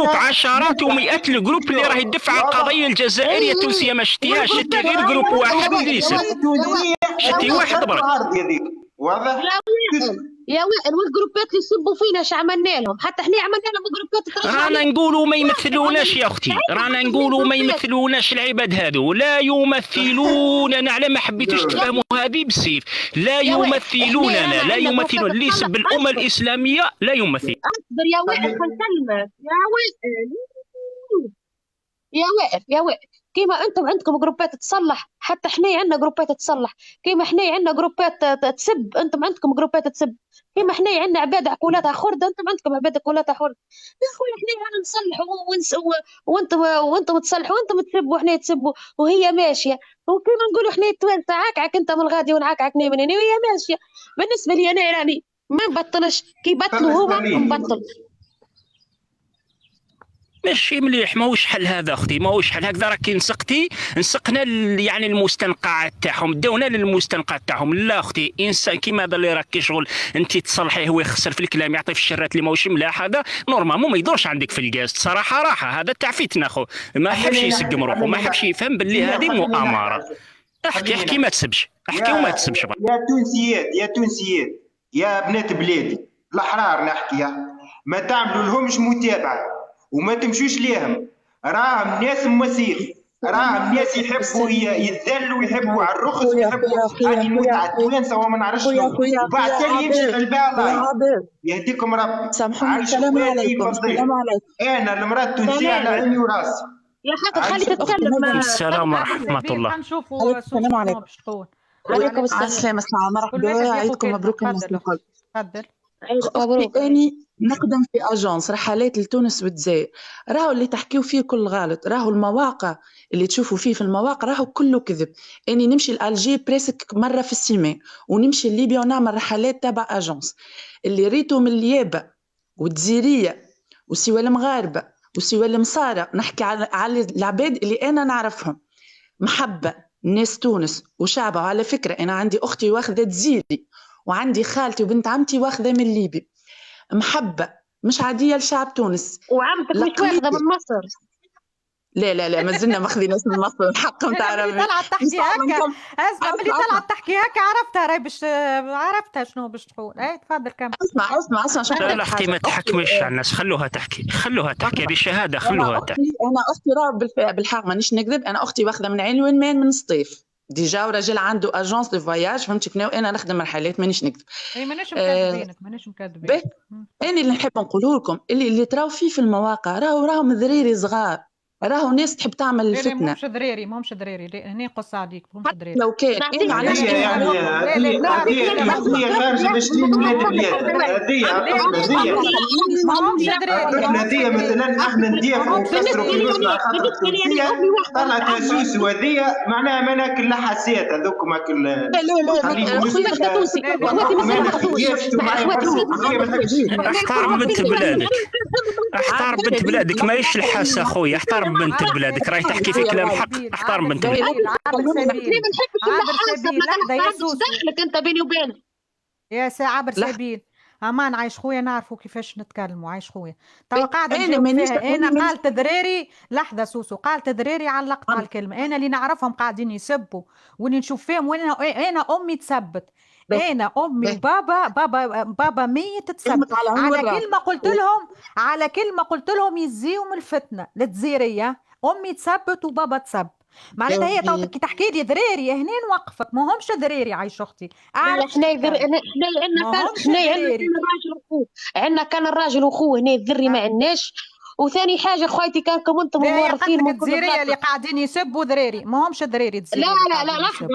الجروب عشرات ومئات الجروب اللي راه يدفع عن القضيه الجزائريه التونسيه، ما شتيهاش، شتي غير جروب واحد اللي يسب، شتي واحد برك. واضح يا وائل، والجروبات اللي يسبوا فينا اش عملنا لهم؟ حتى احنا عملنا لهم جروبات ترجع. رانا نقولوا ما يمثلوناش يا اختي، رانا نقولوا ما يمثلوناش العباد هذو، لا يمثلون. انا على ما حبيتوش تفهموا هذه بالسيف، لا يمثلوننا، لا يمثلون. اللي يسب الامه الاسلاميه لا يمثل. اصبر يا وائل نكلمك يا وائل كيما انتم عندكم جروبات تصلح، حتى احنا عندنا جروبات تصلح. كيما احنا عندنا جروبات تسب، انتم عندكم جروبات تسب. كيما احنا عندنا عباد عقولاتها خرده، انتم عندكم عباد عقولاتها خرده. يا خويا احنا هنا نصلحوا وانتم تصلحوا، وانتم تسبوا واحنا تسبوا، وهي ماشيه. وكيما نقولوا احنا التوانسه عاكعك انت من الغادي ونعكعكني من هنا، وهي ماشيه. بالنسبه لي انا راني ما نبطلش، كي بطلوا هما نبطل. ماشي مليح، ماهوش حل هذا اختي، ماهوش حل هكذا. راكي نسقنا يعني المستنقعات تاعهم، داونا للمستنقعات تاعهم. لا اختي، انسان كيما هذا اللي راكي شغل انت تصلحيه هو يخسر في الكلام، يعطي في الشرات اللي ماهوش ملاح، هذا نورمالمون ما يدورش عندك في الكاس. صراحه راحه هذا تاع فتنه خو، ما حبش يسقم روحه، ما حبش يفهم باللي هذه مؤامره. احكي ما تسبش، احكي وما تسبش. يا تونسيات يا بنات بلادي الاحرار نحكي، ما تعملوا لهمش متابعه وما تمشوش ليهم. راهم ناس مسيخ، راهم ناس يحبوا يتذلوا ويحبوا على الرخص ويحبوا على المتعه التوانسه وما نعرفش شنو، وبعد تالي يمشي قلبها الله يهديكم ربي. سامحوني، السلام عليكم. انا المراه التونسيه على عيني وراسي. يا خاطر خلي تتكلم. السلام ورحمه الله. نشوفوا السلام عليكم. عليكم السلام. مرحبا، عيدكم مبروك الناس الكل. تفضل. مبروك. اني نخدم في اجونس رحلات لتونس والجزائر، راهو اللي تحكيو فيه كل غلط، راهو المواقع اللي تشوفوا فيه في المواقع راهو كله كذب. اني نمشي لالجي بريسك مره في السيمين، ونمشي لليبيا ونعمل رحلات تبع اجونس. اللي ريتو من اليابه والجزيريه وسوى المغاربه وسوى المصارى، نحكي على العباد اللي انا نعرفهم، محبه ناس تونس وشعبها. وعلى فكره انا عندي اختي واخذه جزيري، وعندي خالتي وبنت عمتي واخذه من ليبي. محبه مش عاديه لشعب تونس. وعمتك مش واخذه من مصر؟ لا ما زلنا ماخذين من مصر. الحق نتاع ربي. طلعت تحكي هكا، اسمع ملي طلعت تحكي هكا عرفتها راهي باش عرفتها شنو باش تقول. اي تفضل كمل. اسمع شوف. لا اختي ما تحكمش على الناس، خلوها تحكي هذه شهاده، خلوها تحكي. انا اختي راه بالحق مانيش نكذب، انا اختي واخذه من عين وين من سطيف ديجا، وراجل عنده اجونس دو فواياج، فهمتي كنا وانا نخدم رحلات مانيش نكذب. اي مانيش مكذبينك. انا اللي نحب نقوله لكم اللي تراو فيه في المواقع راهم ذريري صغار، راهو ناس تحب تعمل الفتنه. ماهمش ذريري هنا قص عليك، ماهمش ذريري. لو كان هذه خارج 20 ولاد بلاد، هذه مثلا احنا نديفوا ونكسروا في وسطنا خاطر التونسيه طلعت اسوس، وهذه معناها ما ناكل لحسات هذوك ماكل. احترم بنت بلادك، احترم بنت بلادك، ماهيش الحاسه خويا، احترم بنت بلادك، راهي تحكي في كلام حق، احترم بنت بلادك. عابر سبيل لحظه يا سوسو، دخلك انت بيني وبينك يا سي عابر سبيل. امان عايش خويا، نعرفوا كيفاش نتكلموا. عايش خويا توا قاعده نجاوب فيها. انا قالت دراري، لحظه سوسو، قالت دراري علقت على الكلمه. انا اللي نعرفهم قاعدين يسبوا واللي نشوف فيهم، وانا امي تثبت، انا امي وبابا ميت تثبت على كلمه قلت لهم يزيهم الفتنه الجزائريه. امي تثبت وبابا تثبت، معناتها هي تو كي تحكي لي ذراري هنا نوقفك، ما همش ذراري. عايش اختي، احنا عندنا كان الراجل واخوه هنا الذري ما عندناش. وثاني حاجه خويتي كانكم انتم مورطين من الجزائريه اللي قاعدين يسبوا ذراري، ما همش ذراري. لا لحظه.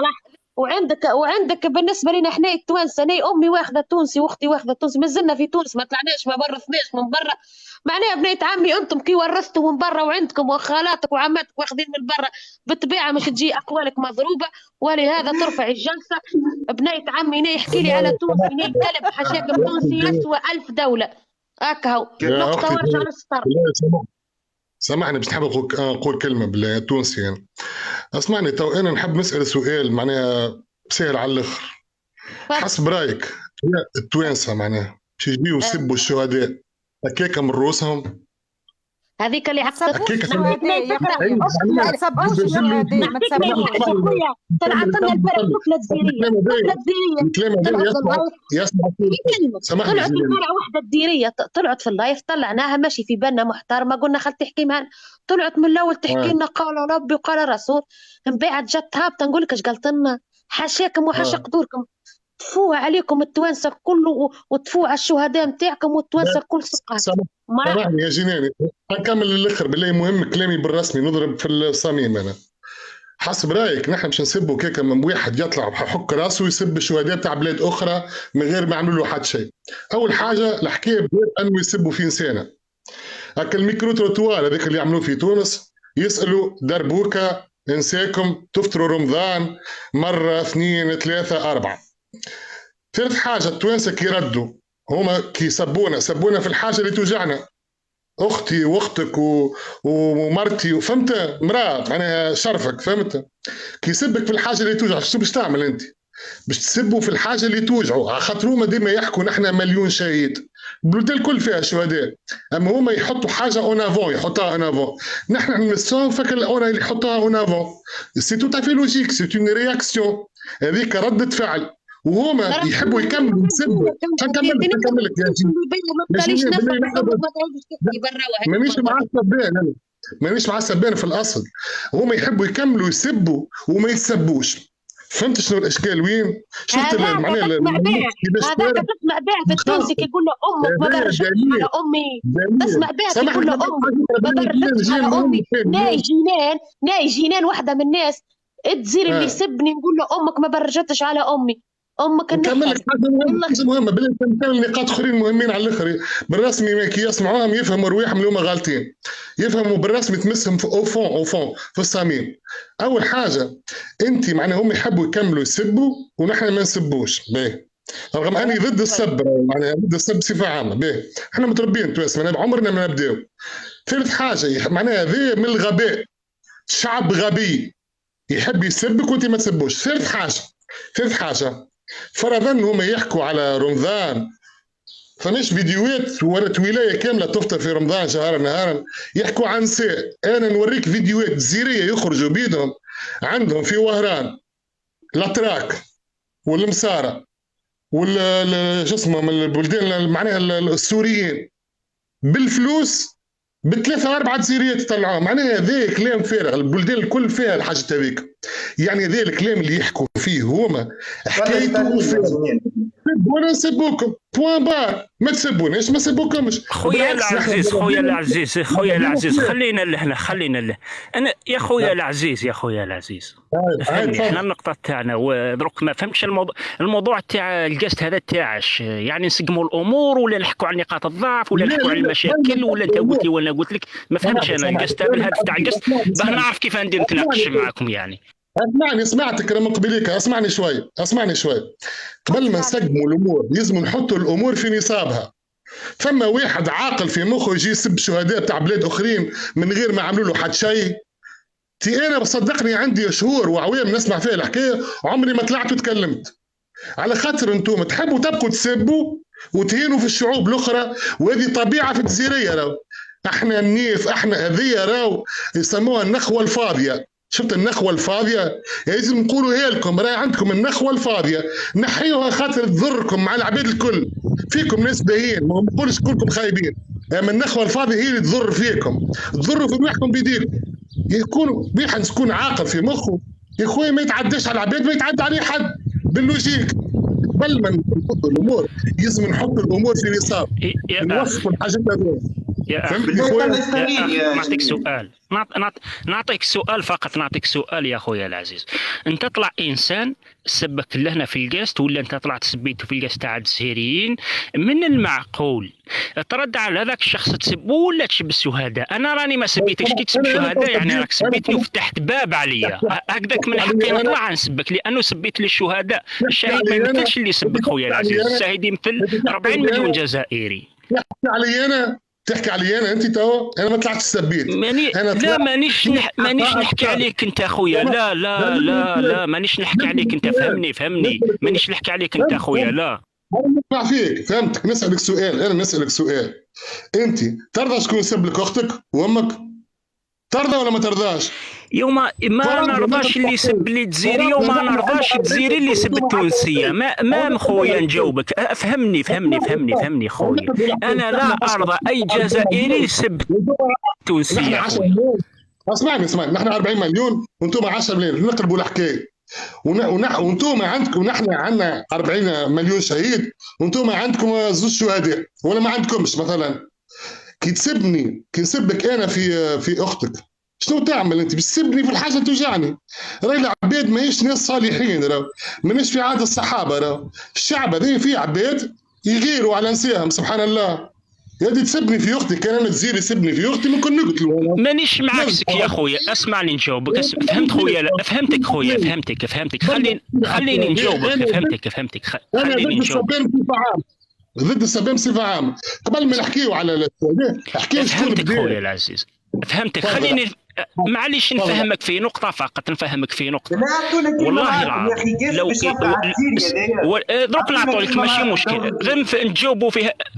وعندك بالنسبه لنا احنا التوانسه، انا امي واخده تونسي واختي واخده تونسي، ما زلنا في تونس، ما طلعناش، ما ورثناش من برا. معناها بنيت عمي انتم كي ورثتوا من برا، وعندكم وخالاتك وعماتك واخذين من برا، بالطبيعه مش تجي اقوالك مضروبه، ولهذا ترفع الجلسه. بنيت عمي هنا يحكي لي على تونس، هنا كلب حشاكم تونسي يسوى 1000 دوله هكا. نقطه وارجع للسطر. سامحني بس نحب نقول كلمه بالتونسي يعني. اسمعني، تو انا نحب نسال سؤال معناها سهل على الاخر. حسب رايك التوانسه معناها باش يجيو يسبوا الشهداء هكاك من رؤوسهم؟ هذيك اللي ما عقدت تسبوش الشهداء يا خويا، ما تسبوش الشهداء، ما تسبوش. خويا طلعت لنا البارح طفله جزيريه، طلعت في اللايف، طلعت البارح وحده جزيريه طلعت في اللايف، طلعناها ماشي في بالنا محترمه، قلنا خل تحكي معنا، طلعت من الاول تحكي لنا قال ربي وقال الرسول، من بعد جت هابطه نقول لك ايش قالت لنا، حاشاكم وحاشا قدوركم، تفوه عليكم التوانسه كله وتفوه على الشهداء نتاعكم والتوانسه كل سقط. سامحني يا جناني، نكمل للاخر بالله، مهم كلامي بالرسمي، نضرب في الصميم. انا حسب رايك نحن مش نسبوا كيكه من واحد يطلع بحك راسه ويسب الشهداء تاع بلاد اخرى من غير ما يعملوا له حد شيء. اول حاجه الحكايه بدات انه يسبوا في انسانه، هكا الميكرو تروتوار هذاك اللي يعملوه في تونس، يسالوا دربوكا انساكم تفطروا رمضان مره 2 3 4. ثالث حاجه التوانسه كي ردوا هما كي سبونا في الحاجه اللي توجعنا، اختي واختك ومرتي، فهمت؟ مراه معناها شرفك، فهمت؟ كي يسبك في الحاجه اللي توجعك شو باش تعمل انت؟ باش تسبوا في الحاجه اللي توجعوا، على خاطر هما ديما يحكوا نحن مليون شهيد، البلدان الكل فيها شهداء، اما هما يحطوا حاجه اون افون، يحطوها اون افون، نحن نسون فكر اللي يحطوها اون افون، سي تو تافي لوجيك، سي اون رياكسيون، هذيك ردة فعل، وهما يحبوا يكملوا يسبوا. نكملك يا جيني، مانيش معصب بين في الاصل، هما يحبوا يكملوا يسبوا وما يسبوش. فهمت شنو الاشكال وين؟ شفت معناها هذاك تسمع بها في التونسي كي يقول له امك ما برجتش على امي، تسمع بها كي يقول له امك ما برجتش على امي، ناي جنان واحده من الناس تزير اللي يسبني نقول له امك ما برجتش على امي، امك نكمل حاجه مهمه بالله، نكمل نقاط اخرين مهمين على الاخر بالرسمي، كي يسمعوهم يفهموا رواحهم اللي هما غالطين، يفهموا بالرسمي تمسهم في او فون في الصميم. اول حاجه انت معناها هم يحبوا يكملوا يسبوا ونحن ما نسبوش، باهي، رغم اني ضد السب، معناها ضد السب بصفه عامه، باهي، احنا متربيين توانسه معناها عمرنا ما نبداو. ثالث حاجه معناها هذا من الغباء، شعب غبي يحب يسبك وانت ما تسبوش. ثالث حاجه فرضا هم يحكوا على رمضان، فماش فيديوهات ورت ولايه كامله تفطر في رمضان شهرا نهارا يحكوا عن نساء. انا نوريك فيديوهات جزيريه يخرجوا بيدهم عندهم في وهران الاتراك والمساره شو اسمهم البلدان معناها السوريين بالفلوس بثلاثة 4 جزيريات يطلعوهم، معناها هذا كلام فارغ، البلدان الكل فيها الحاجة هذيك، يعني هذا الكلام اللي يحكوا فيه هما حكايته ولا نسبوكم بوان بار، ما تسبوناش ما سبوكمش. خويا العزيز خلينا له انا يا خويا العزيز احنا النقطه تاعنا ودروك ما فهمتش الموضوع تاع الجست هذا تاعش، يعني نسقموا الامور ولا نحكوا عن نقاط الضعف ولا نحكوا عن المشاكل ولا انت قلت لي ولا قلت لك، ما فهمتش انا الجست بالهدف تاع الجست باه نعرف كيف ندير نتناقش معكم. يعني اسمعني سمعتك انا من قبليك، اسمعني شوي قبل ما نسقموا الامور لازم نحطوا الامور في نصابها. ثم واحد عاقل في مخه يجي يسب شهداء تاع بلاد اخرين من غير ما عملوا له حد شيء. انا بصدقني عندي شهور وعوام نسمع فيها الحكايه عمري ما طلعت وتكلمت، على خاطر انتم تحبوا تبقوا تسبوا وتهينوا في الشعوب الاخرى، وهذه طبيعه في الجزيريه. راهو احنا النيف، احنا هذيا راهو يسموها النخوه الفاضيه. شفت النخوه الفاضيه؟ لازم نقولوا لكم راه عندكم النخوه الفاضيه، نحيوها خاطر تضركم مع العباد الكل. فيكم ناس باهيين، ما نقولش كلكم خايبين، اما النخوه الفاضيه هي اللي تضر فيكم، تضروا في روحكم بيديكم. يكون واحد يكون عاقل في مخه يا خويا ما يتعداش على العباد، ما يتعدى عليه حد باللوجيك. قبل ما نحطوا الامور لازم نحطوا الامور في نصاب، نوصفوا الحاجات هذول. نعطيك سؤال، نعطيك سؤال فقط، نعطيك سؤال يا خويا العزيز. انت طلع انسان سبك لهنا في الجاست ولا انت طلعت سبيته في الجاست تاع الجزائريين، من المعقول ترد على هذاك الشخص تسبه ولا تسب الشهداء؟ انا راني ما سبيتكش، كي تسب شهداء يعني راك سبيتني وفتحت باب عليا، هكذاك من حقي نطلع نسبك لانه سبيت لي الشهداء. الشاهد ما يمثلش اللي يسبك خويا العزيز، الشاهد يمثل 40 مليون جزائري. تحكي علي انا انت تو انا ما طلعتش سبيت. لا مانيش نحكي عليك انت اخويا، لا مانيش نحكي عليك انت، فهمني مانيش نحكي عليك انت اخويا، لا أنا نسمع فيك، فهمتك. نسألك سؤال، أنا نسألك سؤال، أنت ترضى شكون يسب لك أختك وأمك؟ ترضى ولا ما ترضاش؟ يوم ما نرضاش اللي يسب لي الجزيريه، وما نرضاش الجزيري اللي يسب التونسيه. ما خويا نجاوبك، فهمني خويا. انا لا ارضى اي جزائري يسب التونسيه خويا. اسمعني، نحن 40 مليون وانتم 10 مليون، نقلبوا الحكايه. وانتم عندكم، ونحن عندنا 40 مليون شهيد، وانتم عندكم زوج شهداء ولا ما عندكمش. مثلا كي نسبك انا في اختك، شنو تعمل انت؟ بتسبني في الحاجه توجعني. راهي العباد ماهيش ناس صالحين، مانيش في عهد الصحابه. الشعب هذا فيه عباد يغيروا على نساهم، سبحان الله. يا دي تسبني في اختي، كان انا تزيري يسبني في اختي ممكن نقتلو. مانيش معكسك يا خويا، اسمعني نجاوبك. فهمت خويا؟ لا فهمتك خويا، فهمتك. خليني نجاوبك. فهمتك. خليني نجاوبك. ضد السبام بصفه عامه. قبل ما نحكيو على السؤال، احكي لي شكون فهمتك خويا العزيز، فهمتك. خليني معليش نفهمك في نقطة فقط، والله العظيم. لو دروك نعطوا لك ماشي مشكل، غير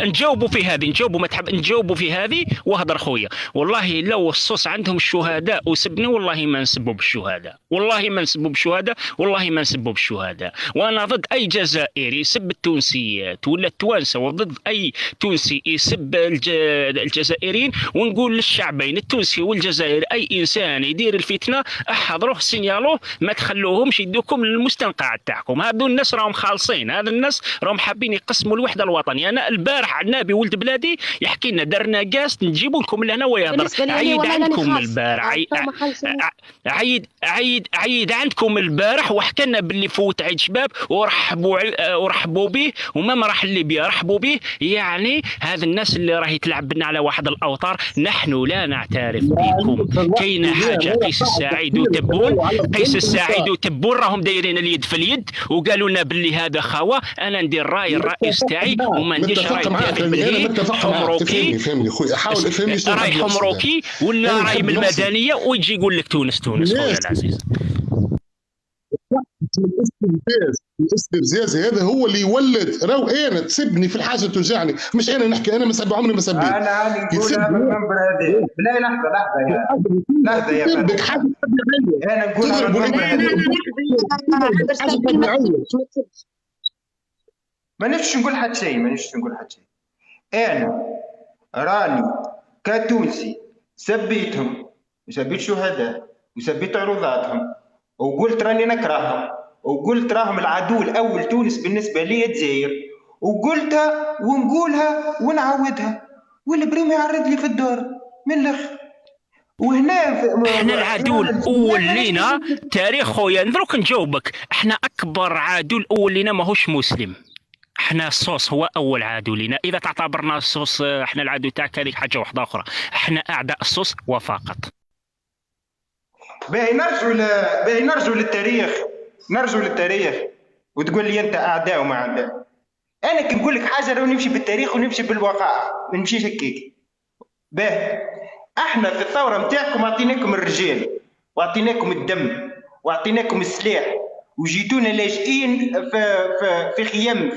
نجاوبوا في هذه، ما تحب نجاوبوا في هذه وهضر خويا. والله لو الصوص عندهم شهداء وسبني، والله ما نسبوا بالشهداء، والله ما نسبوا بالشهداء. وانا ضد اي جزائري يسب التونسيات ولا التوانسه، وضد اي تونسي يسب الجزائريين. ونقول للشعبين التونسي والجزائري، اي انسان يدير الفتنه احضروه سينيالوه، ما تخلوهمش يدوكم للمستنقع تاعكم. هذو الناس راهم خالصين، هذا الناس راهم حابين يقسموا الوحده الوطنيه. انا البارح عنابي ولد بلادي يحكي لنا درنا قاست نجيبوا لكم لهنا ويهضر. عيد عندكم البارح، عيد عندكم البارح وحكى لنا باللي فوت عيد شباب ورحبوا به، وما راح اللي بيه رحبوا به. يعني هذا الناس اللي راهي تلعب بنا على واحد الاوتار. نحن لا نعترف بكم. كاينه حاجه، قيس السعيد وتبون راهم دايرين اليد في اليد، وقالوا لنا باللي هذا خوا. انا ندير راي الرئيس تاعي، وما نديرش راي حمروكي. فهمني خويا، حاول افهمني راي حمروكي ولا راي من المدنيه، ويجي يقول لك تونس خويا العزيز. الاستفزاز هذا هو اللي يولد. راهو انا تسبني في الحاجه توجعني، مش انا نحكي. انا ما عمري ما سبيت. انا نقولها بالمنبر هذا. لا لحظه يا فندم. انا نقولها بالمنبر هذا. ما نفش نقول حتى شيء. انا راني كتونسي سبيتهم وسبيت شهداء وسبيت عروضاتهم، وقلت راني نكرههم، وقلت راهم العدو الاول تونس بالنسبه لي الجزائر، وقلتها ونقولها ونعودها، والبريم يعرض لي في الدور من الاخر. وهنا احنا العدو الاول لينا تاريخ خويا. نذرك نجاوبك. احنا اكبر عدو الاول لينا ماهوش مسلم. احنا الصوص هو اول عدو لنا. اذا تعتبرنا الصوص احنا العدو تاعك، هذيك حاجه واحده اخرى. احنا اعداء الصوص وفقط. باهي نرجو للتاريخ وتقول لي انت اعداء وما اعداء. انا كي نقول لك حاجه راه نمشي بالتاريخ ونمشي بالوقائع، ما نمشيش هكاك. باهي احنا في الثوره نتاعكم اعطيناكم الرجال واعطيناكم الدم واعطيناكم السلاح، وجيتونا لاجئين في خيام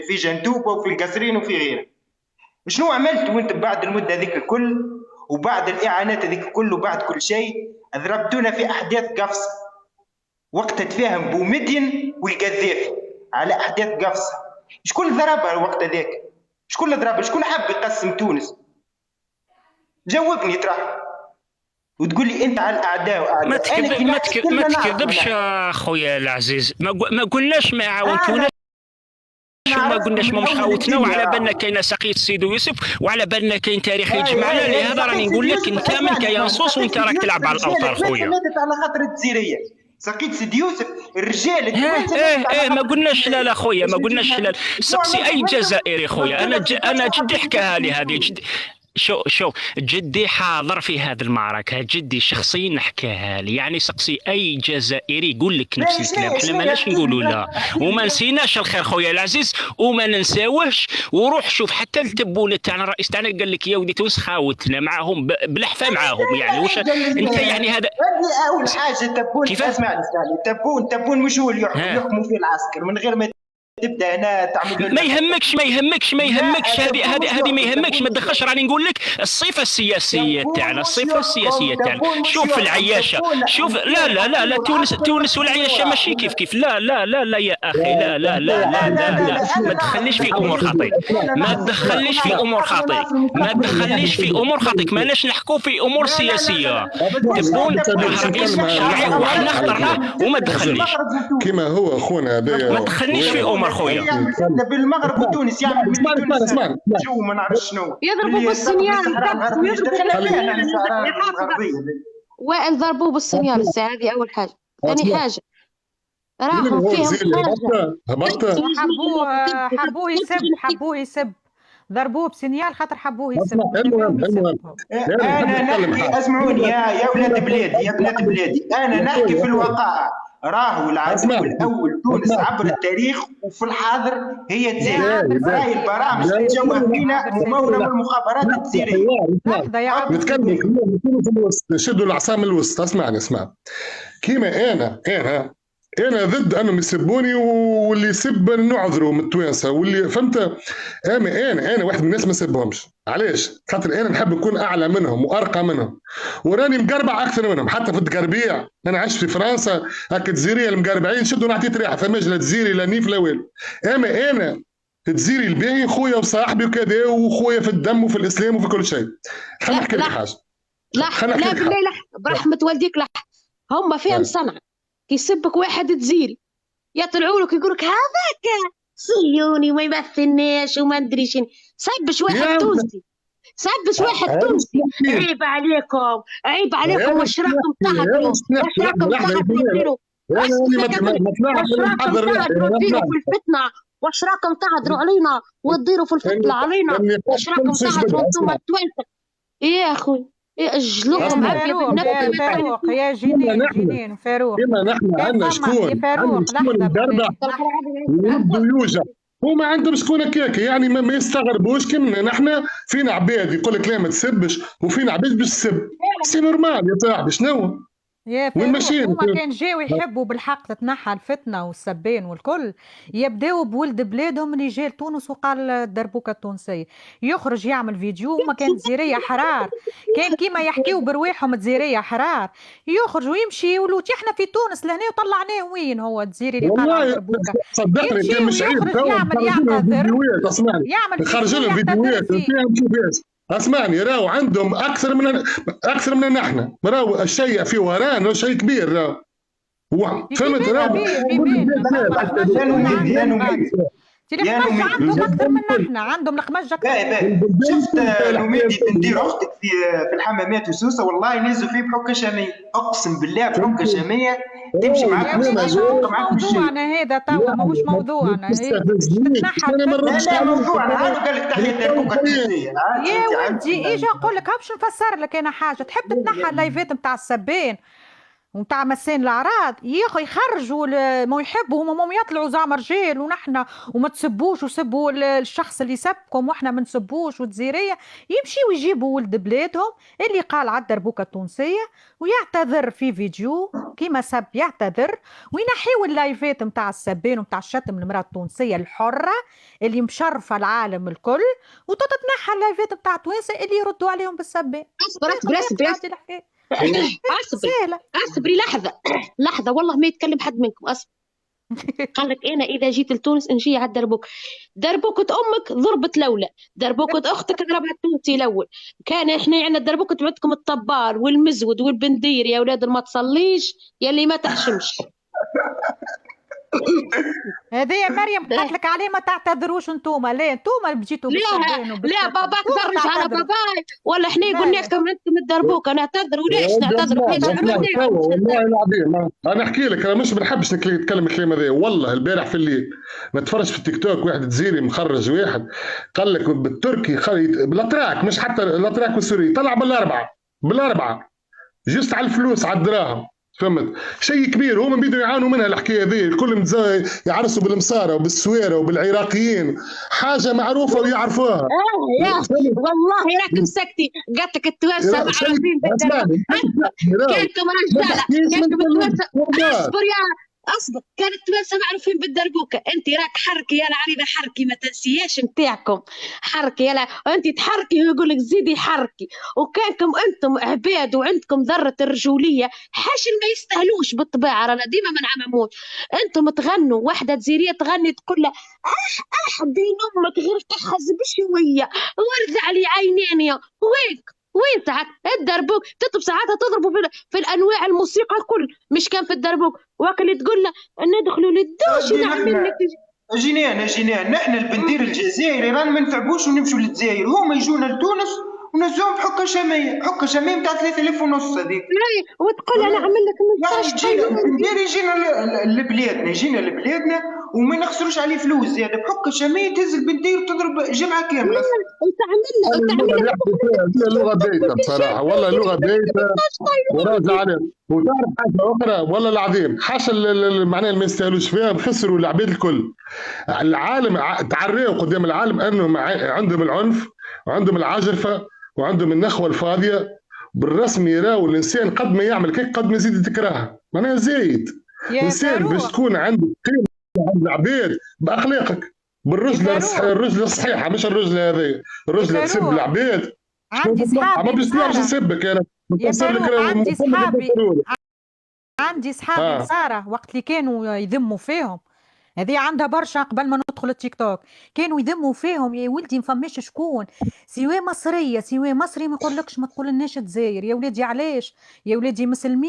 في جندوبه وفي القصرين وفي غيره. شنو عملتوا انت بعد المده هذيك الكل، وبعد الاعانات هذيك الكل، وبعد كل شيء؟ ضربتونا في احداث قفصه، وقت تفاهم بومدين والقذافي على احداث قفصه. شكون ضربها الوقت هذاك؟ شكون ضربها؟ شكون حاب يقسم تونس؟ جاوبني ترى، وتقول لي انت على الاعداء. ما تكذبش خويا العزيز. ما قلناش ما عاونتوناش، ما قلناش ما مش خاوتنا، وعلى بالنا كاين سقيت سيدو يوسف، وعلى بالنا كاين تاريخ يجمعنا. لهذا راني نقول لك انت من كيانصوص وانت راك تلعب على الاوتار خويا. على خاطر الجزيريه سقيت سيدي يوسف الرجال. ما قلناش لا خويا، ما قلناش لا. سقسي اي جزائري خويا. انا جدي حكاها لي هذه. شو جدي حاضر في هذه المعركه، جدي شخصيا حكاها لي. يعني سقسي اي جزائري يقول لك نفس الكلام. احنا ماناش نقولوا لا، وما نسيناش الخير خويا العزيز، وما ننساوهش. وروح شوف حتى التبون تاعنا الرئيس تاعنا قال لك يا ودي تونس خاوتنا معاهم بلحفه معاهم. يعني واش انت يعني هذا اول حاجه تبون. اسمعني تبون مش هو اللي يحكموا فيه العسكر من غير ما تبدا هنا تعمل ما يهمكش هذه ما يهمكش، ما تدخلش. راني نقول لك الصفه السياسيه تاعنا، شوف العياشه، شوف لا تونس والعياشه ماشي كيف لا يا اخي، لا ما تدخليش في امور خاطئه، ما تدخليش في امور خاطئه، ماناش نحكوا في امور سياسيه. تبون رئيس شرعي وحنا اخترناه وما تدخلنيش كما هو اخونا هذايا، ما تدخلنيش في امور خويا. بالمغرب وتونس يعمل اسمع شو ما نعرف شنو يضربوا بالسنيال، وائل ضربوه بالسنيال الساعة هذه أول حاجة. ثاني حاجة راهم فيهم حبوه يسب ضربوه بسنيال خاطر حبوه يسب. المهم انا نحكي، اسمعوني يا ولاد بلادي، انا نحكي في الوقائع. راهو العدو الاول تونس عبر التاريخ وفي الحاضر هي الجزائر. هاي البرامج تتجوه فينا مموله من المخابرات الجزائريه. نتكلم في الوسط، شدوا العصا الوسط. اسمعني كيما انا ضد انهم يسبوني، واللي يسب نعذره من التوانسه، واللي فهمت. انا واحد من الناس ما نسبهمش. علاش؟ خاطر انا نحب نكون اعلى منهم وارقى منهم، وراني مقربع اكثر منهم. حتى في التقربيع انا عشت في فرنسا، هكا الجزائريه المقربعين شدوا نعطيت ريحه، فماش لا جزيري لا نيف لا والو. انا الجزيري الباهي خويا وصاحبي وكذا، وخويا في الدم وفي الاسلام وفي كل شيء. خلينا نحكي لك حاجه. لا بالله برحمه والديك هم فيهم صنعه. يسبك واحد جزيري يطلعوا لك يقول لك هذاك صهيوني وما يمثلناش وما ندري شنو. سبش واحد تونسي، عيب عليكم، واش راكم تهدروا في الفتنه، واش راكم تهدروا علينا وتديروا في الفتنه علينا، واش راكم تهدروا انتم التوانسه يا اخوي. اجلوهم فاروق يا جنين فاروق. كما نحن عندنا شكون يدربع ويبدو يوجع، هما عندهم شكون هكاك. يعني ما يستغربوش كمنا نحن. فينا عباد يقول لك لا ما تسبش، وفينا عباد باش تسب. سي نورمال يا صاحبي، شنو يا فاروق هما كان جاو يحبوا بالحق تتنحى الفتنه والسبين والكل، يبداو بولد بلادهم اللي جا لتونس وقال الدربوكه التونسيه، يخرج يعمل فيديو. ما كان جزيريه حرار، كان كيما يحكيو برواحهم جزيريه حرار، يخرج ويمشي يقولوا احنا في تونس لهنا وطلعناه. وين هو الجزيري اللي قال على الدربوكه؟ صدقني كان مش عيب يعمل خرج لهم فيديوهات كيفاش. اسمعني، راهو عندهم اكثر من نحن. راهو الشيء في ورانا شيء كبير. راهو فهمت؟ راهو عندهم اكثر من نحن، عندهم الخمجه اكثر. شفت نوميدي تندير اختك في الحمامات وسوسه، والله نزلوا فيه بحكه شاميه، اقسم بالله بحكه شاميه تمشي معك. موضوعنا هذا توا ماهوش موضوعنا. لا موضوعنا هذا. قال لك تحيه الدربوكه التونسيه يا ولدي. اجي اقول لك باش نفسر لك انا حاجه. تحب تتنحى اللايفات نتاع السبين ومتاع مسين الاعراض يخرجوا ما يحبوا هما يطلعوا زعما رجال ونحن وما تسبوش وسبوا الشخص اللي سبكم واحنا ما نسبوش والجزيريه، يمشيوا يجيبوا ولد بلادهم اللي قال على الدربوكه التونسيه ويعتذر في فيديو كيما سب، يعتذر وينحيوا اللايفات نتاع السبين ونتاع الشتم المراه التونسيه الحره اللي مشرفه العالم الكل، وتتنحى اللايفات نتاع التوانسه اللي يردوا عليهم بالسبين. اصبري لحظة والله ما يتكلم حد منكم. اصبر. قال لك انا اذا جيت لتونس نجي على دربوكة امك ضربت لولا، دربوكة اختك ضربت تونسي الاول. كان احنا عندنا دربوكة عندكم الطبار والمزود والبندير يا اولاد ما تصليش يا اللي ما تحشمش. هذه يا مريم قالت لك عليه ما تعتذروش انتوما. لا انتوما بجيتوا لا باباك ترجع على باباي ولا احنا قلنا لكم انتم الدربوكه نعتذروا. ليش نعتذروا؟ والله العظيم انا احكي لك، انا مش بنحبش نتكلم الكلام هذا. والله البارح في الليل نتفرج في التيك توك واحد جزيري مخرج واحد قال لك بالتركي بالاتراك، مش حتى الاتراك والسوري، طلع بالاربعه جست على الفلوس على الدراهم. فهمت؟ شيء كبير. هما بيدوا يعانوا منها الحكايه ذي. الكل يعرسوا بالمصاره وبالسويره وبالعراقيين، حاجه معروفه ويعرفوها. والله راكم سكتي. قالت لك التوانسه معروفين بالدرب. كانكم رجاله، كانكم التوانسه. اصبر اصبر، كانت تونسة معروفين بالدربوكة. انت راك حركي يا العريضة، حركي ما تنسياش نتاعكم، حركي يلا. انت تحركي ويقول لك زيدي حركي. وكانكم انتم عباد وعندكم ذرة الرجولية، حاشل ما يستاهلوش بالطبيعة، رانا ديما ما نعمموش. انتم تغنوا، واحدة جزيرية تغني تقول لها دين امك غير تحز بشوية ورد علي عينين يا وينك. وين ساعات الدربوك تطلب ساعاتها تضربوا في الانواع الموسيقى الكل، مش كان في الدربوك وقت اللي تقول له ندخلوا للدوش نعمل لك. جنان نحن البندير الجزائري رانا ما نتعبوش ونمشوا للجزائر، هما يجونا لتونس ونهزوهم بحكه شاميه، حكه شاميه نتاع 3000 ونص هذيك. وتقول انا نعمل لك يعني يجينا البندير يجينا لبلادنا وما نخسروش عليه فلوس زياده، بحكه شاميه تهز البندير وتضرب جمعه كامله. وتعمل له لغه بايته بصراحه، والله لغه بايته وراجع عليه. وتعرف حاجه اخرى والله العظيم، حاشا معناها اللي ما يستاهلوش فيها، خسروا العباد الكل. العالم تعريوا قدام العالم انهم عندهم العنف وعندهم العجرفه وعندهم النخوه الفاضيه. بالرسم يراو الانسان قد ما يعمل كيك قد ما يزيد يتكرهها، معناها زايد. انسان باش تكون عندك قيمه عند العباد باخلاقك، الرجل الصحيحه، مش الرجل هذا الرجل تسب العباد. عندي صحابي ما بيصيرش يسبك انا عندي صحابي سارة وقت اللي كانوا يذموا فيهم، هذه عندها برشا قبل ما ندخل التيك توك، كانوا يذموا فيهم يا ولدي ما فماش شكون سوى مصريه سوى مصري ما يقولكش ما تقولناش جزائر يا ولدي، علاش يا ولدي مسلمين